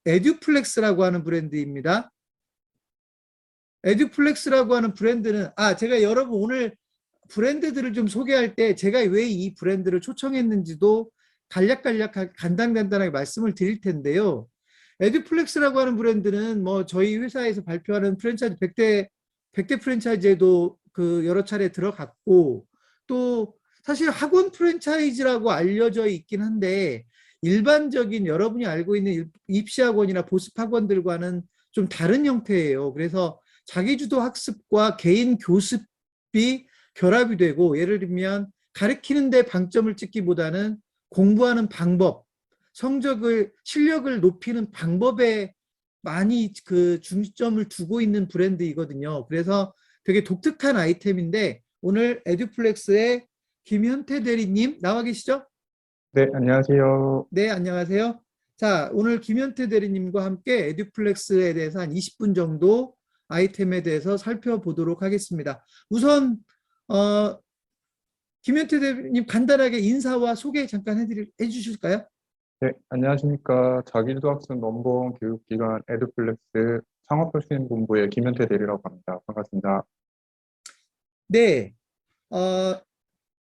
에듀플렉스라고 하는 브랜드입니다. 에듀플렉스라고 하는 브랜드는 제가 여러분 오늘 브랜드들을 좀 소개할 때 제가 왜 이 브랜드를 초청했는지도 간단하게 말씀을 드릴 텐데요. 에듀플렉스라고 하는 브랜드는 뭐 저희 회사에서 발표하는 프랜차이즈 100대 프랜차이즈에도 그 여러 차례 들어갔고, 또 사실 학원 프랜차이즈라고 알려져 있긴 한데 일반적인 여러분이 알고 있는 입시학원이나 보습학원들과는 좀 다른 형태예요. 그래서 자기주도 학습과 개인 교습이 결합이 되고, 예를 들면 가르치는 데 방점을 찍기보다는 공부하는 방법, 실력을 높이는 방법에 많이 그 중점을 두고 있는 브랜드이거든요. 그래서 되게 독특한 아이템인데 오늘 에듀플렉스의 김현태 대리님 나와 계시죠? 네, 안녕하세요. 네, 안녕하세요. 자, 오늘 김현태 대리님과 함께 에듀플렉스에 대해서 한 20분 정도 아이템에 대해서 살펴보도록 하겠습니다. 우선 김현태 대리님 간단하게 인사와 소개 잠깐 해주실까요? 네, 안녕하십니까. 자기주도학습 넘버원 교육기관 에듀플렉스 창업혁신본부의 김현태 대리라고 합니다. 반갑습니다. 네.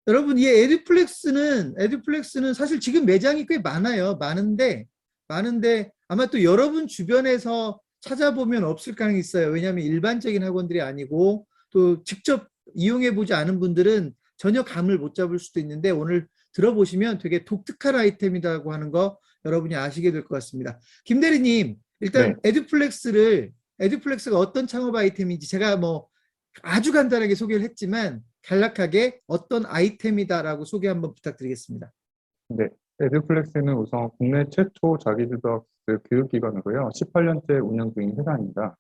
여러분, 이 에듀플렉스는 사실 지금 매장이 꽤 많은데 아마 또 여러분 주변에서 찾아보면 없을 가능성이 있어요. 왜냐하면 일반적인 학원들이 아니고 또 직접 이용해보지 않은 분들은 전혀 감을 못 잡을 수도 있는데, 오늘 들어보시면 되게 독특한 아이템이라고 하는 거 여러분이 아시게 될 것 같습니다. 김 대리님, 일단 네. 에듀플렉스가 어떤 창업 아이템인지 제가 뭐 아주 간단하게 소개를 했지만 간략하게 어떤 아이템이다라고 소개 한번 부탁드리겠습니다. 네, 에듀플렉스는 우선 국내 최초 자기주도학습 교육기관으로요. 18년째 운영 중인 회사입니다.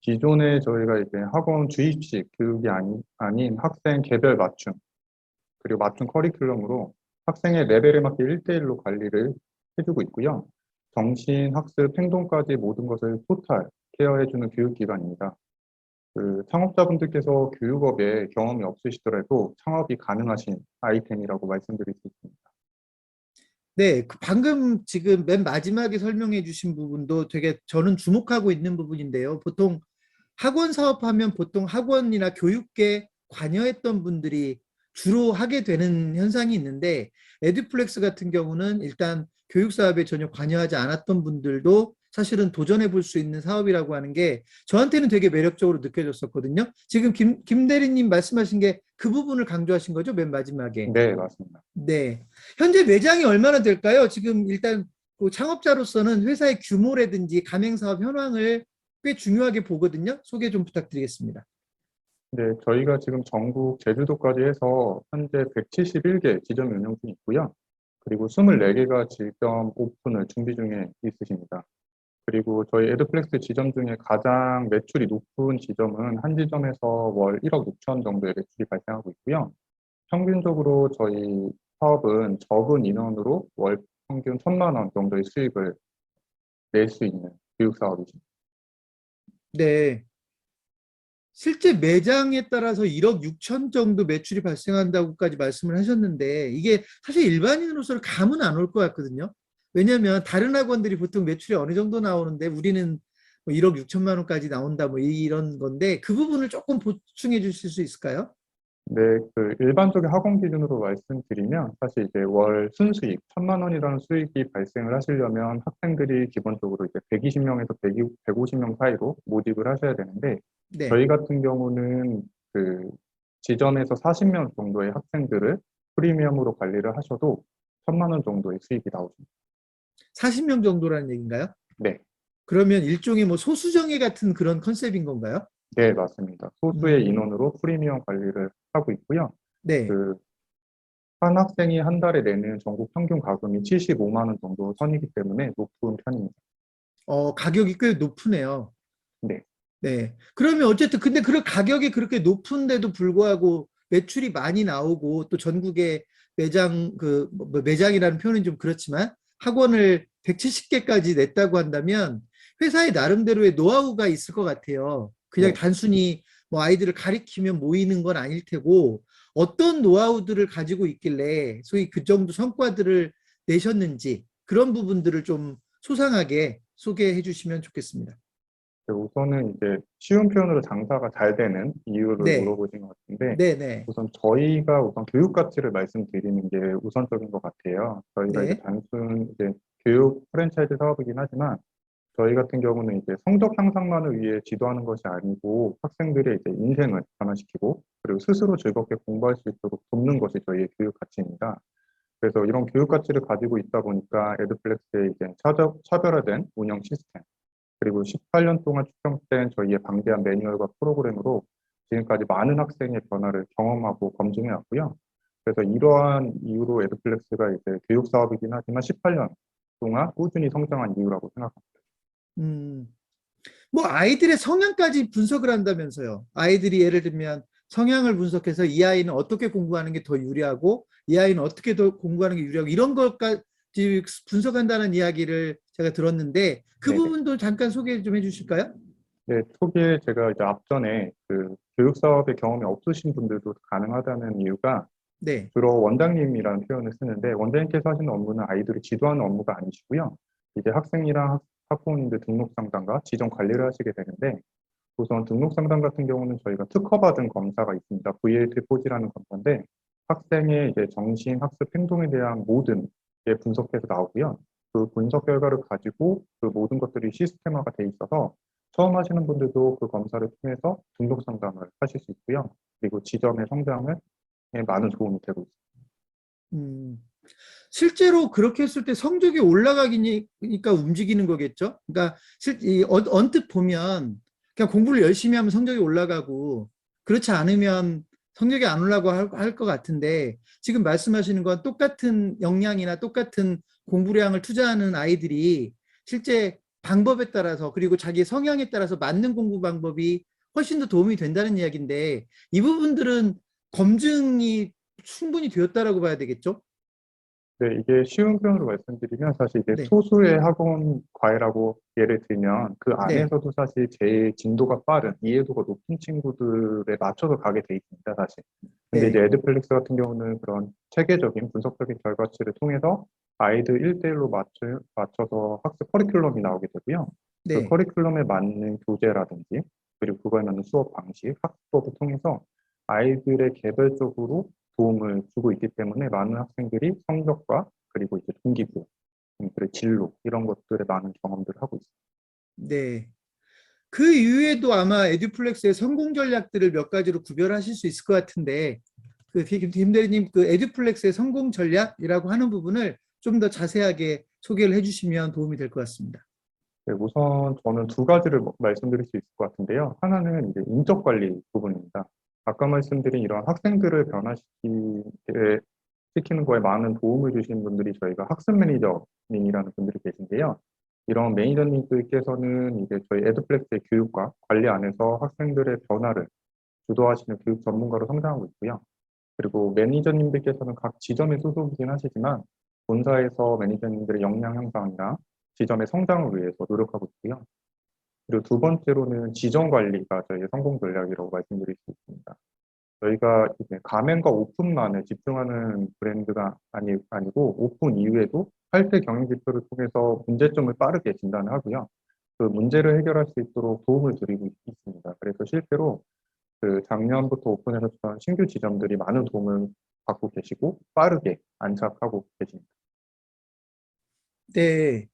기존에 저희가 이제 학원 주입식 교육이 아닌 학생 개별 맞춤, 그리고 맞춤 커리큘럼으로 학생의 레벨에 맞게 1대1로 관리를 해주고 있고요. 정신, 학습, 행동까지 모든 것을 토탈 케어해주는 교육기관입니다. 그 창업자분들께서 교육업에 경험이 없으시더라도 창업이 가능하신 아이템이라고 말씀드릴 수 있습니다. 네, 방금 지금 맨 마지막에 설명해 주신 부분도 되게 저는 주목하고 있는 부분인데요. 보통 학원 사업하면 보통 학원이나 교육계 관여했던 분들이 주로 하게 되는 현상이 있는데, 에듀플렉스 같은 경우는 일단 교육 사업에 전혀 관여하지 않았던 분들도 사실은 도전해 볼 수 있는 사업이라고 하는 게 저한테는 되게 매력적으로 느껴졌었거든요. 지금 김 대리님 말씀하신 게 그 부분을 강조하신 거죠? 맨 마지막에. 네, 맞습니다. 네. 현재 매장이 얼마나 될까요? 지금 일단 그 창업자로서는 회사의 규모라든지 가맹사업 현황을 꽤 중요하게 보거든요. 소개 좀 부탁드리겠습니다. 네, 저희가 지금 전국 제주도까지 해서 현재 171개 지점이 운영 중에 있고요. 그리고 24개가 지점 오픈을 준비 중에 있으십니다. 그리고 저희 에듀플렉스 지점 중에 가장 매출이 높은 지점은 한 지점에서 월 1억 6천 정도의 매출이 발생하고 있고요. 평균적으로 저희 사업은 적은 인원으로 월 평균 1,000만 원 정도의 수익을 낼 수 있는 교육 사업이십니다. 네. 실제 매장에 따라서 1억 6천 정도 매출이 발생한다고까지 말씀을 하셨는데, 이게 사실 일반인으로서는 감은 안 올 것 같거든요. 왜냐하면 다른 학원들이 보통 매출이 어느 정도 나오는데 우리는 뭐 1억 6천만 원까지 나온다 뭐 이런 건데, 그 부분을 조금 보충해 주실 수 있을까요? 네, 그 일반적인 학원 기준으로 말씀드리면 사실 이제 월 순수익 1,000만 원이라는 수익이 발생을 하시려면 학생들이 기본적으로 이제 120명에서 150명 사이로 모집을 하셔야 되는데, 네. 저희 같은 경우는 그 지점에서 40명 정도의 학생들을 프리미엄으로 관리를 하셔도 1,000만 원 정도의 수익이 나오십니다. 40명 정도라는 얘기인가요? 네, 그러면 일종의 뭐 소수정예 같은 그런 컨셉인 건가요? 네, 맞습니다. 소수의 음, 인원으로 프리미엄 관리를 하고 있고요. 네. 그 한 학생이 한 달에 내는 전국 평균 가금이 75만 원 정도 선이기 때문에 높은 편입니다. 가격이 꽤 높으네요. 네. 네. 그러면 어쨌든 근데 그 가격이 그렇게 높은데도 불구하고 매출이 많이 나오고, 또 전국에 뭐 매장이라는 표현은 좀 그렇지만 학원을 170개까지 냈다고 한다면 회사의 나름대로의 노하우가 있을 것 같아요. 그냥 네. 단순히 뭐 아이들을 가리키면 모이는 건 아닐 테고, 어떤 노하우들을 가지고 있길래 소위 그 정도 성과들을 내셨는지 그런 부분들을 좀 소상하게 소개해 주시면 좋겠습니다. 우선은 이제 쉬운 표현으로 장사가 잘 되는 이유를 네, 물어보신 것 같은데, 네, 네, 우선 저희가 우선 교육 가치를 말씀드리는 게 우선적인 것 같아요. 저희가 이제 네, 단순 이제 교육 프랜차이즈 사업이긴 하지만 저희 같은 경우는 이제 성적 향상만을 위해 지도하는 것이 아니고 학생들의 이제 인생을 변화시키고 그리고 스스로 즐겁게 공부할 수 있도록 돕는 것이 저희의 교육 가치입니다. 그래서 이런 교육 가치를 가지고 있다 보니까 에듀플렉스의 이제 차별화된 운영 시스템 그리고 18년 동안 축적된 저희의 방대한 매뉴얼과 프로그램으로 지금까지 많은 학생의 변화를 경험하고 검증해 왔고요. 그래서 이러한 이유로 에듀플렉스가 이제 교육 사업이긴 하지만 18년 동안 꾸준히 성장한 이유라고 생각합니다. 음, 뭐 아이들의 성향까지 분석을 한다면서요. 아이들이 예를 들면 성향을 분석해서 이 아이는 어떻게 공부하는 게 더 유리하고 이 아이는 어떻게 더 공부하는 게 유리하고 이런 것까지 분석한다는 이야기를 제가 들었는데 그 네네. 부분도 잠깐 소개 좀 해주실까요? 네, 초기에 제가 이제 앞전에 그 교육 사업의 경험이 없으신 분들도 가능하다는 이유가 네, 주로 원장님이라는 표현을 쓰는데 원장님께서 하시는 업무는 아이들을 지도하는 업무가 아니시고요. 이제 학생이랑 학부모님들 등록 상담과 지정 관리를 하시게 되는데 우선 등록 상담 같은 경우는 저희가 특허받은 검사가 있습니다. VLT4G라는 검사인데 학생의 이제 정신, 학습, 행동에 대한 모든 게 분석해서 나오고요. 그 분석 결과를 가지고 그 모든 것들이 시스템화가 돼 있어서 처음 하시는 분들도 그 검사를 통해서 등록 상담을 하실 수 있고요. 그리고 지점의 성장에 많은 도움이 되고 있습니다. 음, 실제로 그렇게 했을 때 성적이 올라가기니까 움직이는 거겠죠? 그러니까 언뜻 보면 그냥 공부를 열심히 하면 성적이 올라가고 그렇지 않으면 성적이 안 올라가고 할 것 같은데 지금 말씀하시는 건 똑같은 역량이나 똑같은 공부량을 투자하는 아이들이 실제 방법에 따라서 그리고 자기 성향에 따라서 맞는 공부 방법이 훨씬 더 도움이 된다는 이야기인데 이 부분들은 검증이 충분히 되었다라고 봐야 되겠죠? 네, 이게 쉬운 표현으로 말씀드리면 사실 이제 네. 소수의 학원 과외라고 예를 들면 그 네, 안에서도 사실 제일 진도가 빠른 이해도가 높은 친구들에 맞춰서 가게 돼 있습니다, 사실. 근데 이제 네, 에듀플릭스 같은 경우는 그런 체계적인 분석적인 결과치를 통해서 아이들 1대1로 맞춰서 학습 커리큘럼이 나오게 되고요. 그 네, 커리큘럼에 맞는 교재라든지 그리고 그거에 맞는 수업 방식, 학습법을 통해서 아이들의 개별적으로 도움을 주고 있기 때문에 많은 학생들이 성적과 그리고 이제 동기부여, 그리고 진로 이런 것들에 많은 경험들을 하고 있습니다. 네. 그 이후에도 아마 에듀플렉스의 성공 전략들을 몇 가지로 구별하실 수 있을 것 같은데, 김 대리님 그 에듀플렉스의 성공 전략이라고 하는 부분을 좀 더 자세하게 소개를 해주시면 도움이 될 것 같습니다. 네, 우선 저는 두 가지를 말씀드릴 수 있을 것 같은데요. 하나는 이제 인적 관리 부분입니다. 아까 말씀드린 이런 학생들을 시키는 거에 많은 도움을 주신 분들이 저희가 학습 매니저님이라는 분들이 계신데요. 이런 매니저님들께서는 이제 저희 에듀플렉스의 교육과 관리 안에서 학생들의 변화를 주도하시는 교육 전문가로 성장하고 있고요. 그리고 매니저님들께서는 각 지점에 소속이긴 하시지만 본사에서 매니저님들의 역량 향상이나 지점의 성장을 위해서 노력하고 있고요. 그리고 두 번째로는 지점 관리가 저희의 성공 전략이라고 말씀드릴 수 있습니다. 저희가 이제 가맹과 오픈만에 집중하는 브랜드가 아니고 오픈 이후에도 8대 경영 지표를 통해서 문제점을 빠르게 진단을 하고요. 그 문제를 해결할 수 있도록 도움을 드리고 있습니다. 그래서 실제로 그 작년부터 오픈해서 신규 지점들이 많은 도움을 받고 계시고 빠르게 안착하고 계십니다. 네.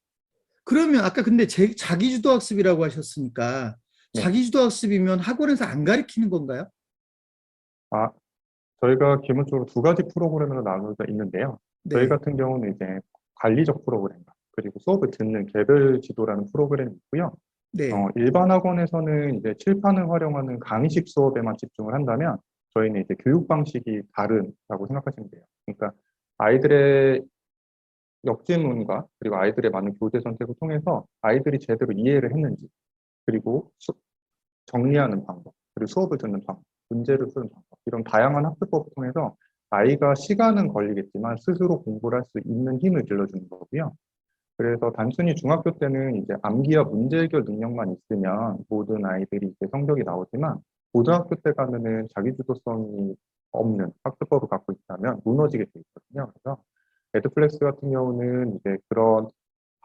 그러면 아까 근데 자기주도 학습이라고 하셨으니까 네. 자기주도 학습이면 학원에서 안 가르치는 건가요? 아, 저희가 기본적으로 두 가지 프로그램으로 나누어 있는데요. 저희 네, 같은 경우는 이제 관리적 프로그램, 그리고 수업을 듣는 개별 지도라는 프로그램이 있고요. 네, 일반 학원에서는 이제 칠판을 활용하는 강의식 수업에만 집중을 한다면 저희는 이제 교육 방식이 다르다고 생각하시면 돼요. 그러니까 아이들의 역질문과 그리고 아이들의 많은 교재 선택을 통해서 아이들이 제대로 이해를 했는지 그리고 정리하는 방법, 그리고 수업을 듣는 방법, 문제를 푸는 방법, 이런 다양한 학습법을 통해서 아이가 시간은 걸리겠지만 스스로 공부를 할 수 있는 힘을 길러주는 거고요. 그래서 단순히 중학교 때는 이제 암기와 문제 해결 능력만 있으면 모든 아이들이 이제 성적이 나오지만 고등학교 때 가면은 자기주도성이 없는 학습법을 갖고 있다면 무너지게 돼 있거든요. 그래서 에드플렉스 같은 경우는 이제 그런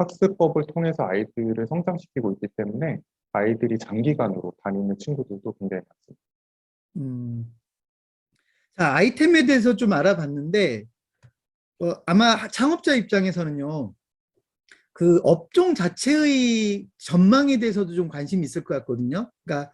학습법을 통해서 아이들을 성장시키고 있기 때문에 아이들이 장기간으로 다니는 친구들도 굉장히 많습니다. 음. 자, 아이템에 대해서 좀 알아봤는데, 아마 창업자 입장에서는요, 그 업종 자체의 전망에 대해서도 좀 관심이 있을 것 같거든요. 그러니까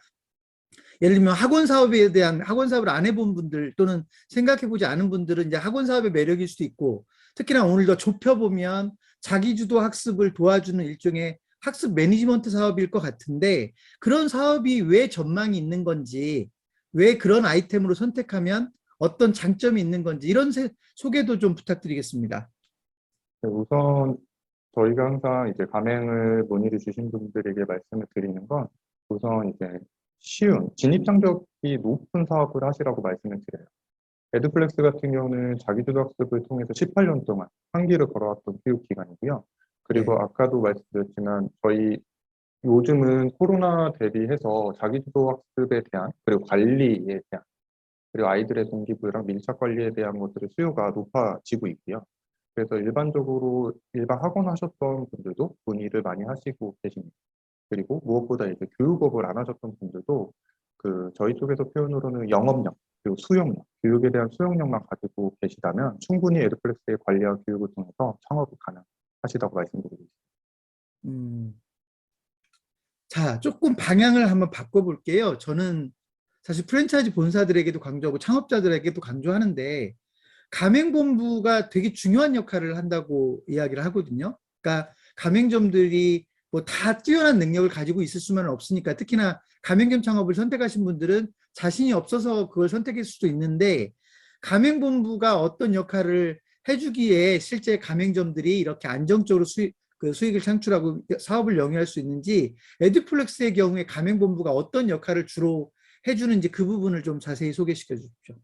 예를 들면 학원 사업에 대한 학원 사업을 안 해본 분들 또는 생각해보지 않은 분들은 이제 학원 사업의 매력일 수도 있고, 특히나 오늘 더 좁혀보면 자기주도 학습을 도와주는 일종의 학습 매니지먼트 사업일 것 같은데, 그런 사업이 왜 전망이 있는 건지, 왜 그런 아이템으로 선택하면 어떤 장점이 있는 건지, 이런 소개도 좀 부탁드리겠습니다. 네, 우선 저희가 항상 이제 가맹을 문의를 주신 분들에게 말씀을 드리는 건 우선 이제 쉬운 진입 장벽이 높은 사업을 하시라고 말씀을 드려요. 에듀플렉스 같은 경우는 자기주도 학습을 통해서 18년 동안 한기를 걸어왔던 교육기관이고요. 그리고 네, 아까도 말씀드렸지만 저희 요즘은 코로나 대비해서 자기주도 학습에 대한 그리고 관리에 대한 그리고 아이들의 동기부여랑 밀착 관리에 대한 것들의 수요가 높아지고 있고요. 그래서 일반적으로 일반 학원 하셨던 분들도 문의를 많이 하시고 계십니다. 그리고 무엇보다 이제 교육업을 안 하셨던 분들도 그 저희 쪽에서 표현으로는 영업력 그리고 수용력, 교육에 대한 수용력만 가지고 계시다면 충분히 에듀플렉스의 관리와 교육을 통해서 창업이 가능하시다고 말씀드리고 있습니다. 음. 자, 조금 방향을 한번 바꿔볼게요. 저는 사실 프랜차이즈 본사들에게도 강조하고 창업자들에게도 강조하는데, 가맹본부가 되게 중요한 역할을 한다고 이야기를 하거든요. 그러니까 가맹점들이 뭐 다 뛰어난 능력을 가지고 있을 수만은 없으니까, 특히나 가맹점 창업을 선택하신 분들은 자신이 없어서 그걸 선택할 수도 있는데, 가맹본부가 어떤 역할을 해주기에 실제 가맹점들이 이렇게 안정적으로 수익을 창출하고 사업을 영위할 수 있는지, 에듀플렉스의 경우에 가맹본부가 어떤 역할을 주로 해주는지 그 부분을 좀 자세히 소개시켜 주십시오.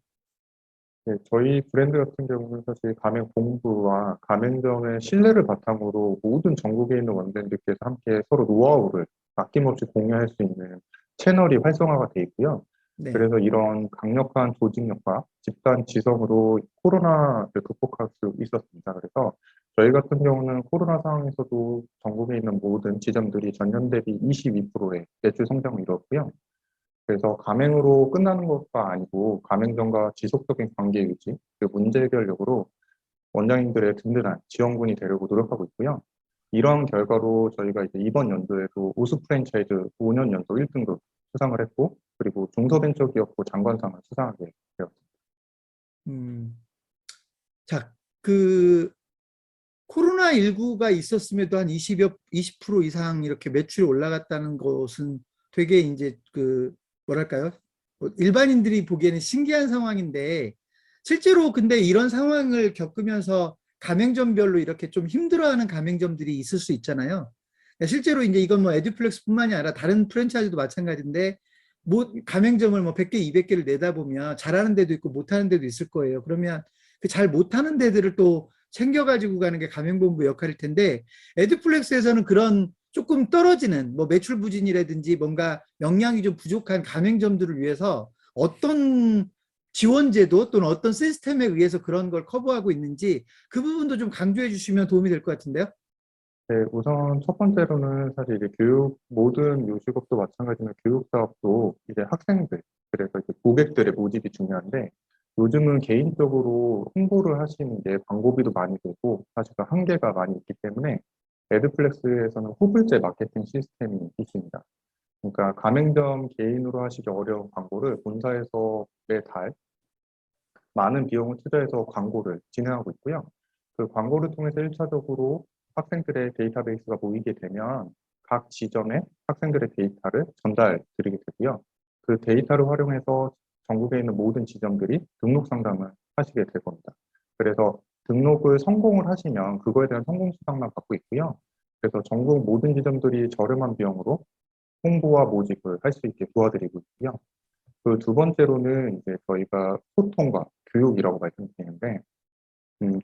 네, 저희 브랜드 같은 경우는 사실 가맹 본부와 가맹점의 신뢰를 바탕으로 모든 전국에 있는 원장님들께서 함께 서로 노하우를 아낌없이 공유할 수 있는 채널이 활성화가 돼 있고요. 네. 그래서 이런 강력한 조직력과 집단 지성으로 코로나를 극복할 수 있었습니다. 그래서 저희 같은 경우는 코로나 상황에서도 전국에 있는 모든 지점들이 전년 대비 22%의 매출 성장을 이뤘고요. 그래서 가맹으로 끝나는 것가 아니고 가맹점과 지속적인 관계 유지, 그 문제 해결력으로 원장님들의 든든한 지원군이 되려고 노력하고 있고요. 이런 결과로 저희가 이제 이번 연도에도 우수 프랜차이즈 5년 연속 1등급 수상을 했고, 그리고 중소벤처기업부 장관상을 수상하게 되었습니다. 음. 자, 그 코로나19가 있었음에도 한 20% 이상 이렇게 매출이 올라갔다는 것은 되게 이제 그 뭐랄까요? 일반인들이 보기에는 신기한 상황인데, 실제로 근데 이런 상황을 겪으면서 가맹점별로 이렇게 좀 힘들어하는 가맹점들이 있을 수 있잖아요. 그러니까 실제로 이제 이건 뭐 에듀플렉스뿐만이 아니라 다른 프랜차이즈도 마찬가지인데, 뭐 가맹점을 뭐 100개, 200개를 내다 보면 잘하는 데도 있고 못하는 데도 있을 거예요. 그러면 그 잘 못하는 데들을 또 챙겨가지고 가는 게 가맹본부 역할일 텐데, 에듀플렉스에서는 그런 조금 떨어지는 뭐 매출 부진이라든지 뭔가 역량이 좀 부족한 가맹점들을 위해서 어떤 지원제도 또는 어떤 시스템에 의해서 그런 걸 커버하고 있는지 그 부분도 좀 강조해 주시면 도움이 될 것 같은데요. 네, 우선 첫 번째로는 사실 이제 교육, 모든 요식업도 마찬가지지만 교육 사업도 이제 학생들, 그래서 이제 고객들의 모집이 중요한데 요즘은 개인적으로 홍보를 하시는 게 광고비도 많이 들고 사실 그 한계가 많이 있기 때문에 에드플렉스에서는 후불제 마케팅 시스템이 있습니다. 그러니까 가맹점 개인으로 하시기 어려운 광고를 본사에서 매달 많은 비용을 투자해서 광고를 진행하고 있고요. 그 광고를 통해서 1차적으로 학생들의 데이터베이스가 모이게 되면 각 지점에 학생들의 데이터를 전달 드리게 되고요. 그 데이터를 활용해서 전국에 있는 모든 지점들이 등록 상담을 하시게 될 겁니다. 그래서 등록을 성공을 하시면 그거에 대한 성공 수당만 받고 있고요. 그래서 전국 모든 지점들이 저렴한 비용으로 홍보와 모집을 할 수 있게 도와드리고 있고요. 그 두 번째로는 이제 저희가 소통과 교육이라고 말씀드리는데,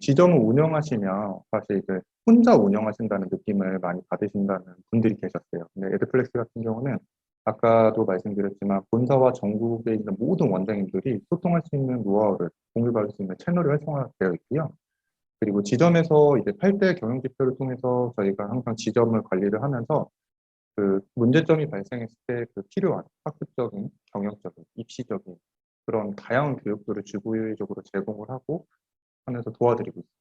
지점을 운영하시면 사실 이제 혼자 운영하신다는 느낌을 많이 받으신다는 분들이 계셨어요. 근데 에드플렉스 같은 경우는 아까도 말씀드렸지만 본사와 전국에 있는 모든 원장님들이 소통할 수 있는 노하우를 공유받을 수 있는 채널이 활성화되어 있고요. 그리고 지점에서 이제 8대 경영 지표를 통해서 저희가 항상 지점을 관리를 하면서 그 문제점이 발생했을 때 그 필요한 학습적인, 경영적인, 입시적인 그런 다양한 교육들을 주기적으로 제공을 하고 하면서 도와드리고 있습니다.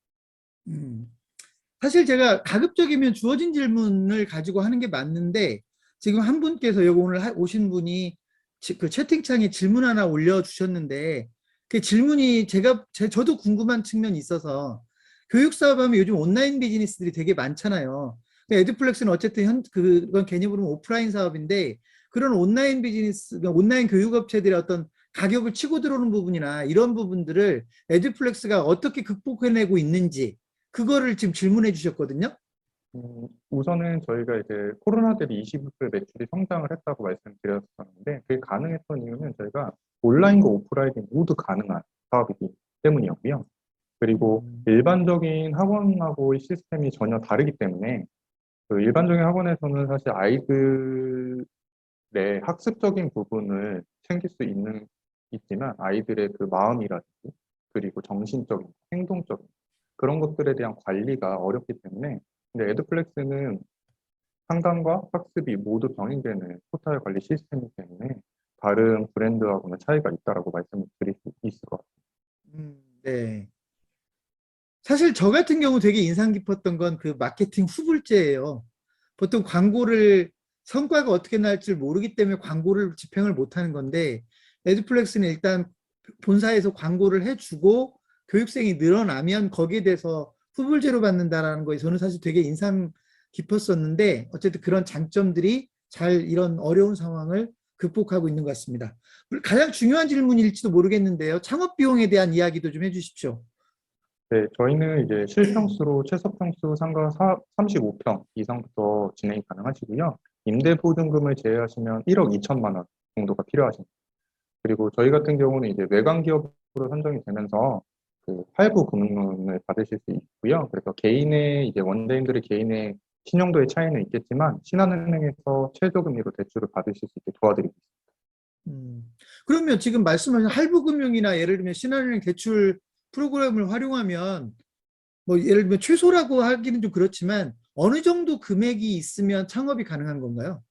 음. 사실 제가 가급적이면 주어진 질문을 가지고 하는 게 맞는데 지금 한 분께서 여기 오늘 오신 분이 그 채팅창에 질문 하나 올려주셨는데 그 질문이 저도 궁금한 측면이 있어서 교육 사업 하면 요즘 온라인 비즈니스들이 되게 많잖아요. 에듀플렉스는 어쨌든 그건 개념으로 오프라인 사업인데 그런 온라인 비즈니스, 온라인 교육업체들의 어떤 가격을 치고 들어오는 부분이나 이런 부분들을 에듀플렉스가 어떻게 극복해내고 있는지 그거를 지금 질문해 주셨거든요. 우선은 저희가 이제 코로나 대비 20% 매출이 성장을 했다고 말씀드렸었는데 그게 가능했던 이유는 저희가 온라인과 오프라인이 모두 가능한 사업이기 때문이었고요. 그리고 일반적인 학원하고의 시스템이 전혀 다르기 때문에 그 일반적인 학원에서는 사실 아이들의 학습적인 부분을 챙길 수 있지만 아이들의 그 마음이라든지 그리고 정신적인, 행동적인 그런 것들에 대한 관리가 어렵기 때문에 근데 에듀플렉스는 상담과 학습이 모두 병행되는 토탈 관리 시스템이기 때문에 다른 브랜드하고는 차이가 있다라고 말씀을 드릴 수 있을 것 같아요. 네. 사실 저 같은 경우 되게 인상 깊었던 건 그 마케팅 후불제예요. 보통 광고를 성과가 어떻게 날지 모르기 때문에 광고를 집행을 못 하는 건데 에듀플렉스는 일단 본사에서 광고를 해주고 교육생이 늘어나면 거기에 대해서 후불제로 받는다라는 거에 저는 사실 되게 인상 깊었었는데 어쨌든 그런 장점들이 잘 이런 어려운 상황을 극복하고 있는 것 같습니다. 가장 중요한 질문일지도 모르겠는데요. 창업 비용에 대한 이야기도 좀 해주십시오. 네, 저희는 이제 실평수로 최소평수 상가 35평 이상부터 진행이 가능하시고요. 임대보증금을 제외하시면 1억 2천만 원 정도가 필요하십니다. 그리고 저희 같은 경우는 이제 외관 기업으로 선정이 되면서 그 할부 금융을 받으실 수 있고요. 그래서 개인의 이제 원대인들의 개인의 신용도의 차이는 있겠지만 신한은행에서 최저금리로 대출을 받으실 수 있게 도와드리고 그러면 지금 말씀하신 할부금융이나 예를 들면 신한은행 대출 프로그램을 활용하면 뭐 예를 들면 최소라고 하기는 좀 그렇지만 어느 정도 금액이 있으면 창업이 가능한 건가요?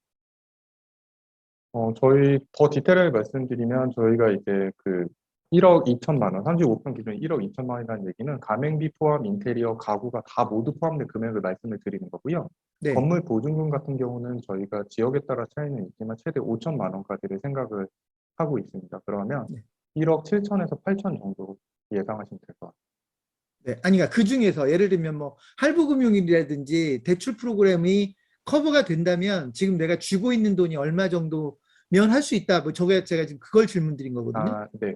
저희 더 디테일하게 말씀드리면 저희가 이제 그 1억 2천만 원, 35평 기준 1억 2천만 원이라는 얘기는 가맹비 포함 인테리어, 가구가 다 모두 포함된 금액을 말씀을 드리는 거고요. 네. 건물 보증금 같은 경우는 저희가 지역에 따라 차이는 있지만 최대 5천만 원까지를 생각을 하고 있습니다. 그러면 네. 1억 7천에서 8천 정도 예상하시면 될 것 같아요. 네. 아니, 그러니까 그 중에서 예를 들면 뭐 할부금융이라든지 대출 프로그램이 커버가 된다면 지금 내가 쥐고 있는 돈이 얼마 정도면 할 수 있다. 뭐 저게 제가 지금 그걸 질문 드린 거거든요. 네.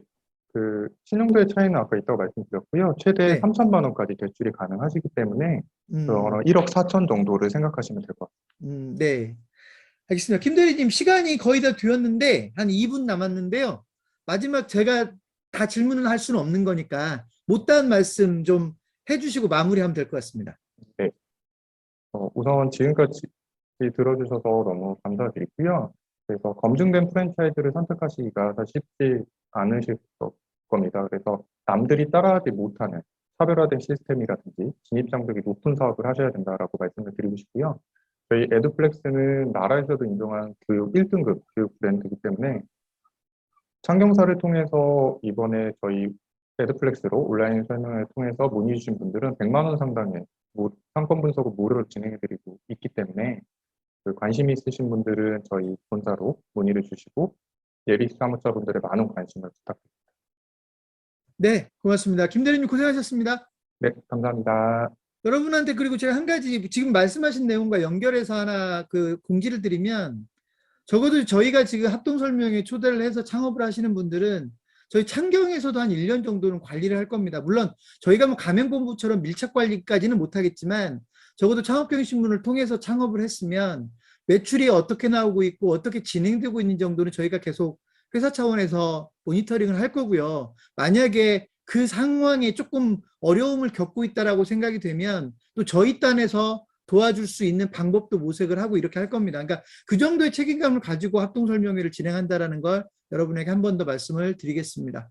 그 신용도의 차이는 아까 있다고 말씀드렸고요. 최대 네. 3천만 원까지 대출이 가능하시기 때문에 음, 1억 4천 정도를 생각하시면 될 것 같아요. 네. 알겠습니다. 김 대리님 시간이 거의 다 되었는데 한 2분 남았는데요. 마지막 제가 다 질문을 할 수는 없는 거니까 못다한 말씀 좀 해주시고 마무리하면 될 것 같습니다. 네. 우선 지금까지 들어주셔서 너무 감사드리고요. 그래서 검증된 프랜차이즈를 선택하시기가 사실 쉽지 않으실 겁니다. 그래서 남들이 따라하지 못하는 차별화된 시스템이라든지 진입장벽이 높은 사업을 하셔야 된다라고 말씀을 드리고 싶고요. 저희 에듀플렉스는 나라에서도 인정한 교육 1등급 교육 브랜드이기 때문에 창경사를 통해서 이번에 저희 에듀플렉스로 온라인 설명을 통해서 문의 주신 분들은 100만 원 상당의 상권 분석을 무료로 진행해드리고 있기 때문에 그 관심이 있으신 분들은 저희 본사로 문의를 주시고 예비 사무처분들의 많은 관심을 부탁드립니다. 네, 고맙습니다. 김 대리님 고생하셨습니다. 네, 감사합니다. 여러분한테 그리고 제가 한 가지 지금 말씀하신 내용과 연결해서 하나 그 공지를 드리면 적어도 저희가 지금 합동설명회 초대를 해서 창업을 하시는 분들은 저희 창경에서도 한 1년 정도는 관리를 할 겁니다. 물론 저희가 뭐 가맹본부처럼 밀착 관리까지는 못하겠지만 적어도 창업경신문을 통해서 창업을 했으면 매출이 어떻게 나오고 있고 어떻게 진행되고 있는 정도는 저희가 계속 회사 차원에서 모니터링을 할 거고요. 만약에 그 상황에 조금 어려움을 겪고 있다라고 생각이 되면 또 저희 딴에서 도와줄 수 있는 방법도 모색을 하고 이렇게 할 겁니다. 그러니까 그 정도의 책임감을 가지고 합동설명회를 진행한다라는 걸 여러분에게 한 번 더 말씀을 드리겠습니다.